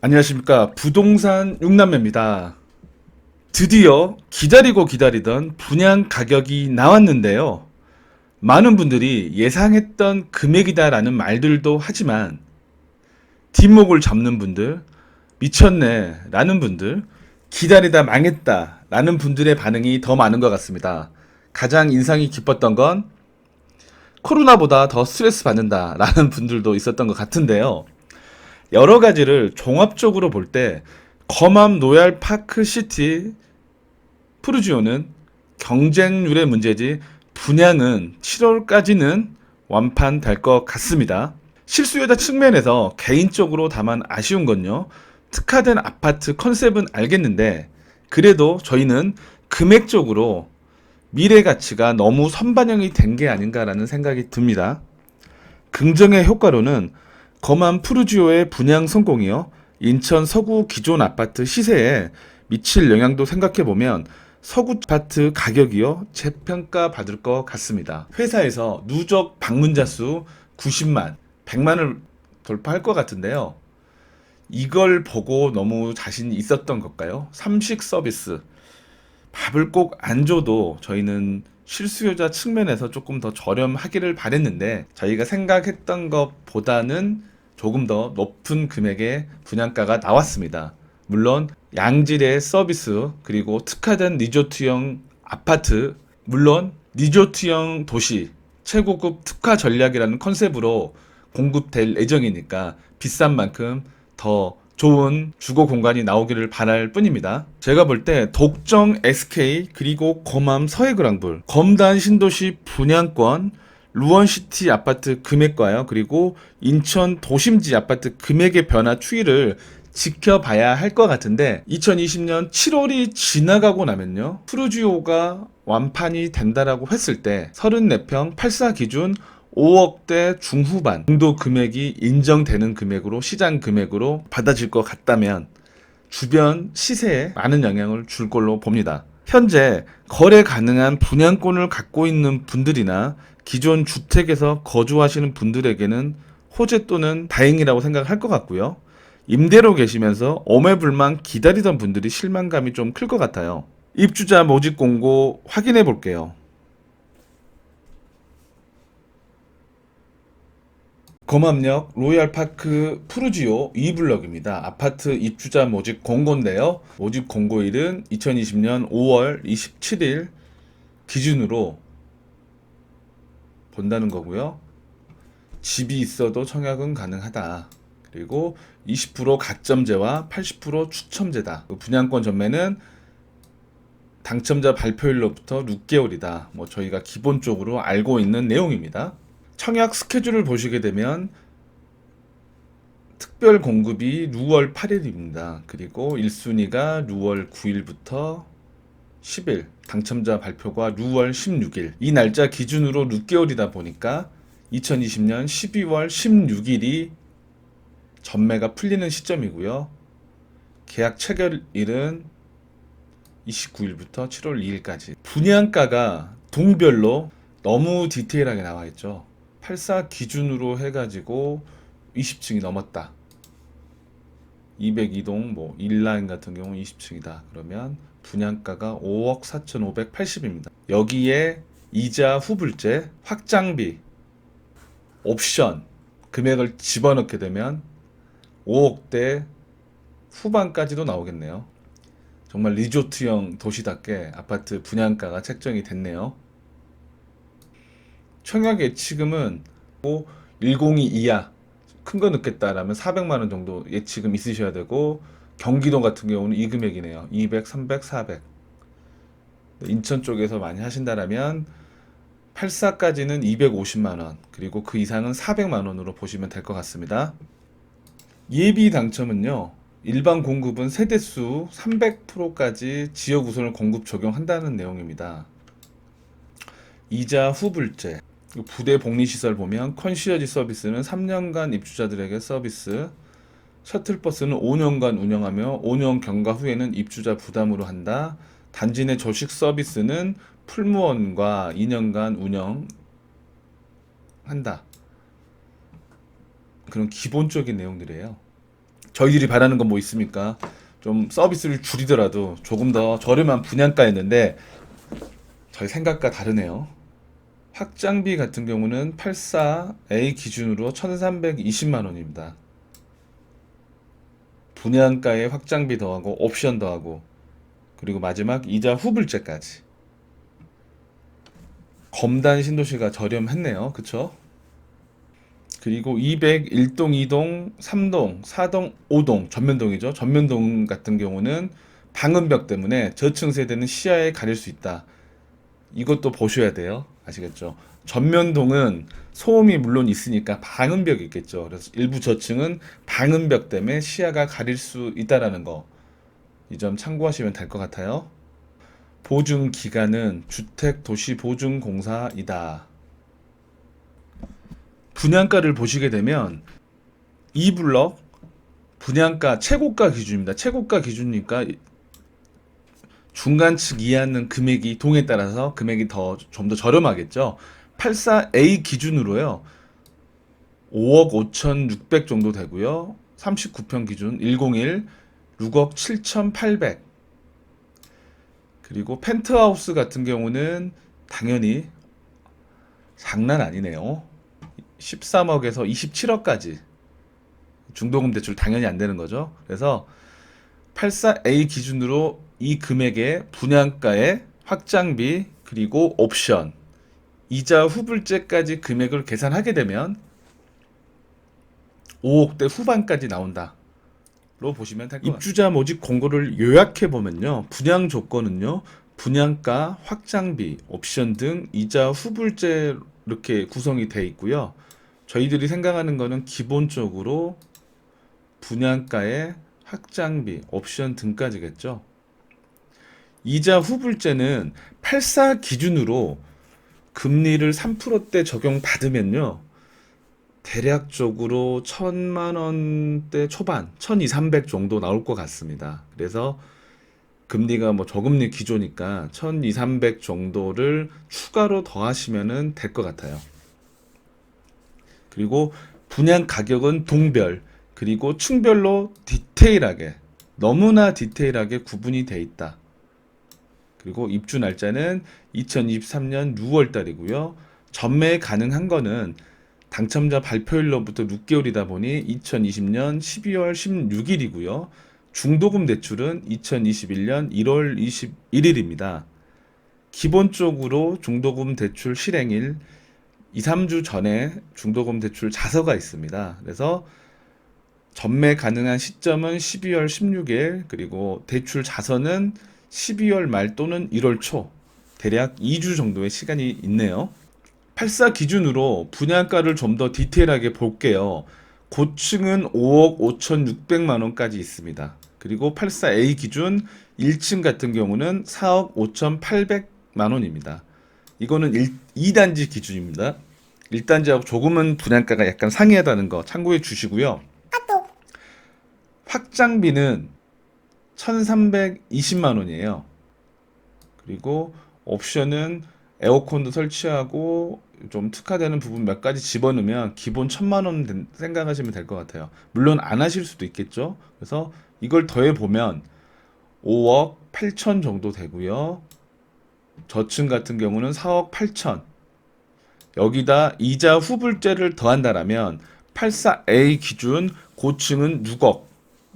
안녕하십니까. 부동산 6남매입니다. 드디어 기다리고 기다리던 분양 가격이 나왔는데요. 많은 분들이 예상했던 금액이다라는 말들도 하지만 뒷목을 잡는 분들, 미쳤네 라는 분들, 기다리다 망했다 라는 분들의 반응이 더 많은 것 같습니다. 가장 인상이 깊었던 건 코로나보다 더 스트레스 받는다 라는 분들도 있었던 것 같은데요. 여러 가지를 종합적으로 볼 때 거맘 로얄 파크 시티 푸르지오는 경쟁률의 문제지 분양은 7월까지는 완판될 것 같습니다. 실수요자 측면에서 개인적으로 다만 아쉬운 건요. 특화된 아파트 컨셉은 알겠는데 그래도 저희는 금액적으로 미래 가치가 너무 선반영이 된 게 아닌가라는 생각이 듭니다. 긍정의 효과로는 거만 푸르지오의 분양 성공이요. 인천 서구 기존 아파트 시세에 미칠 영향도 생각해보면 서구 아파트 가격이요. 재평가 받을 것 같습니다. 회사에서 누적 방문자 수 90만, 100만을 돌파할 것 같은데요. 이걸 보고 너무 자신이 있었던 걸까요? 삼식 서비스. 밥을 꼭 안 줘도 저희는 실수요자 측면에서 조금 더 저렴하기를 바랬는데 저희가 생각했던 것보다는 조금 더 높은 금액의 분양가가 나왔습니다. 물론 양질의 서비스 그리고 특화된 리조트형 아파트, 물론 리조트형 도시 최고급 특화 전략이라는 컨셉으로 공급될 예정이니까 비싼 만큼 더 좋은 주거 공간이 나오기를 바랄 뿐입니다. 제가 볼 때 독정 SK 그리고 거맘 서해그랑불 검단 신도시 분양권 루원시티 아파트 금액과요. 그리고 인천 도심지 아파트 금액의 변화 추이를 지켜봐야 할 것 같은데 2020년 7월이 지나가고 나면요. 푸르지오가 완판이 된다라고 했을 때 34평 84 기준 5억대 중후반 정도 금액이 인정되는 금액으로 시장 금액으로 받아질 것 같다면 주변 시세에 많은 영향을 줄 걸로 봅니다. 현재 거래 가능한 분양권을 갖고 있는 분들이나 기존 주택에서 거주하시는 분들에게는 호재 또는 다행이라고 생각할 것 같고요. 임대로 계시면서 오매불망 기다리던 분들이 실망감이 좀 클 것 같아요. 입주자 모집 공고 확인해 볼게요. 검암역 로얄파크 푸르지오 2블럭입니다. 아파트 입주자 모집 공고인데요. 모집 공고일은 2020년 5월 27일 기준으로 본다는 거고요. 집이 있어도 청약은 가능하다. 그리고 20% 가점제와 80% 추첨제다. 분양권 전매는 당첨자 발표일로부터 6개월이다. 뭐 저희가 기본적으로 알고 있는 내용입니다. 청약 스케줄을 보시게 되면 특별 공급이 6월 8일입니다. 그리고 1순위가 6월 9일부터 10일, 당첨자 발표가 6월 16일. 이 날짜 기준으로 6개월이다 보니까 2020년 12월 16일이 전매가 풀리는 시점이고요. 계약 체결일은 29일부터 7월 2일까지. 분양가가 동별로 너무 디테일하게 나와 있죠. 84 기준으로 해가지고 20층이 넘었다. 202동 뭐 1라인 같은 경우 20층이다. 그러면 분양가가 5억 4,580입니다. 여기에 이자 후불제, 확장비, 옵션 금액을 집어넣게 되면 5억대 후반까지도 나오겠네요. 정말 리조트형 도시답게 아파트 분양가가 책정이 됐네요. 청약 예치금은 102 이하 큰 거 넣겠다라면 400만 원 정도 예치금 있으셔야 되고 경기도 같은 경우는 이 금액이네요. 200, 300, 400. 인천 쪽에서 많이 하신다라면 84까지는 250만 원, 그리고 그 이상은 400만 원으로 보시면 될 것 같습니다. 예비 당첨은요. 일반 공급은 세대수 300%까지 지역 우선을 공급 적용한다는 내용입니다. 이자 후불제, 부대 복리시설 보면 컨시어지 서비스는 3년간 입주자들에게 서비스, 셔틀버스는 5년간 운영하며 5년 경과 후에는 입주자 부담으로 한다. 단지 내 조식 서비스는 풀무원과 2년간 운영한다. 그런 기본적인 내용들이에요. 저희들이 바라는 건 뭐 있습니까? 좀 서비스를 줄이더라도 조금 더 저렴한 분양가였는데 저희 생각과 다르네요. 확장비 같은 경우는 84A 기준으로 1320만 원입니다. 분양가에 확장비 더하고 옵션 더하고 그리고 마지막 이자 후불제까지. 검단 신도시가 저렴했네요. 그쵸? 그리고 201동, 2동, 3동, 4동, 5동 전면동이죠. 전면동 같은 경우는 방음벽 때문에 저층 세대는 시야에 가릴 수 있다. 이것도 보셔야 돼요. 아시겠죠? 전면동은 소음이 물론 있으니까 방음벽이 있겠죠. 그래서 일부 저층은 방음벽 때문에 시야가 가릴 수 있다라는 거. 이 점 참고하시면 될 것 같아요. 보증 기간은 주택도시보증공사이다. 분양가를 보시게 되면 이 블럭 분양가 최고가 기준입니다. 최고가 기준이니까 중간측 이하는 금액이 동에 따라서 금액이 좀 더 저렴하겠죠. 84A 기준으로요. 5억 5,600 정도 되고요. 39평 기준 101 6억 7,800. 그리고 펜트하우스 같은 경우는 당연히 장난 아니네요. 13억에서 27억까지. 중도금 대출 당연히 안 되는 거죠. 그래서 84A 기준으로 이 금액의 분양가의 확장비 그리고 옵션 이자 후불제까지 금액을 계산하게 되면 5억대 후반까지 나온다. 로 보시면 될 것 같습니다. 입주자 모집 공고를 요약해 보면요. 분양 조건은요. 분양가, 확장비, 옵션 등 이자 후불제 이렇게 구성이 돼 있고요. 저희들이 생각하는 거는 기본적으로 분양가에 확장비, 옵션 등까지겠죠. 이자 후불제는 84 기준으로 금리를 3%대 적용받으면요. 대략적으로 1,000만 원대 초반, 1,200, 300 정도 나올 것 같습니다. 그래서 금리가 뭐 저금리 기조니까 1,200, 300 정도를 추가로 더하시면 될 것 같아요. 그리고 분양 가격은 동별, 그리고 층별로 디테일하게, 너무나 디테일하게 구분이 돼 있다. 그리고 입주 날짜는 2023년 6월 달이고요. 전매 가능한 거는 당첨자 발표일로부터 6개월이다 보니 2020년 12월 16일이고요. 중도금 대출은 2021년 1월 21일입니다. 기본적으로 중도금 대출 실행일 2, 3주 전에 중도금 대출 자서가 있습니다. 그래서 전매 가능한 시점은 12월 16일, 그리고 대출 자서는 12월 말 또는 1월 초, 대략 2주 정도의 시간이 있네요. 84 기준으로 분양가를 좀 더 디테일하게 볼게요. 고층은 5억 5,600만 원까지 있습니다. 그리고 84A 기준 1층 같은 경우는 4억 5,800만 원입니다. 이거는 2단지 기준입니다. 1단지하고 조금은 분양가가 약간 상이하다는 거 참고해 주시고요. 확장비는 1,320만 원이에요. 그리고 옵션은 에어컨도 설치하고 좀 특화되는 부분 몇 가지 집어넣으면 기본 1,000만 원 생각하시면 될 것 같아요. 물론 안 하실 수도 있겠죠. 그래서 이걸 더해 보면 5억 8천 정도 되고요. 저층 같은 경우는 4억 8천. 여기다 이자 후불제를 더한다라면 84A 기준 고층은 6억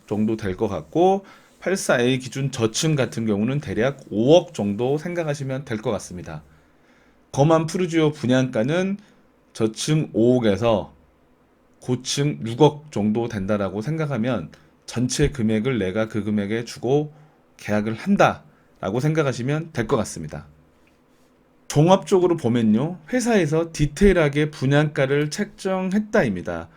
정도 될 것 같고 84A 기준 저층 같은 경우는 대략 5억 정도 생각하시면 될 것 같습니다. 거만 푸르지오 분양가는 저층 5억에서 고층 6억 정도 된다라고 생각하면 전체 금액을 내가 그 금액에 주고 계약을 한다라고 생각하시면 될 것 같습니다. 종합적으로 보면요. 회사에서 디테일하게 분양가를 책정했다입니다.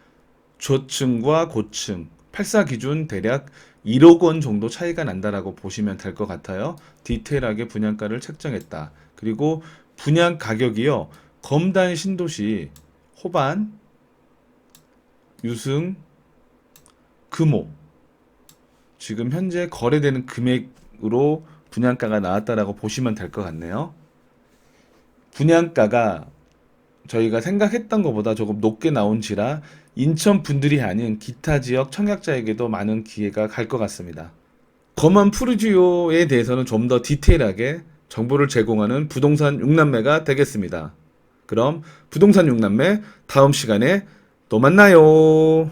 저층과 고층 84 기준 대략 1억 원 정도 차이가 난다라고 보시면 될 것 같아요. 디테일하게 분양가를 책정했다. 그리고 분양 가격이요. 검단 신도시, 호반, 유승, 금호 지금 현재 거래되는 금액으로 분양가가 나왔다라고 보시면 될 것 같네요. 분양가가 저희가 생각했던 것보다 조금 높게 나온지라 인천 분들이 아닌 기타 지역 청약자에게도 많은 기회가 갈 것 같습니다. 거만 푸르지오에 대해서는 좀 더 디테일하게 정보를 제공하는 부동산 6남매가 되겠습니다. 그럼 부동산 6남매 다음 시간에 또 만나요.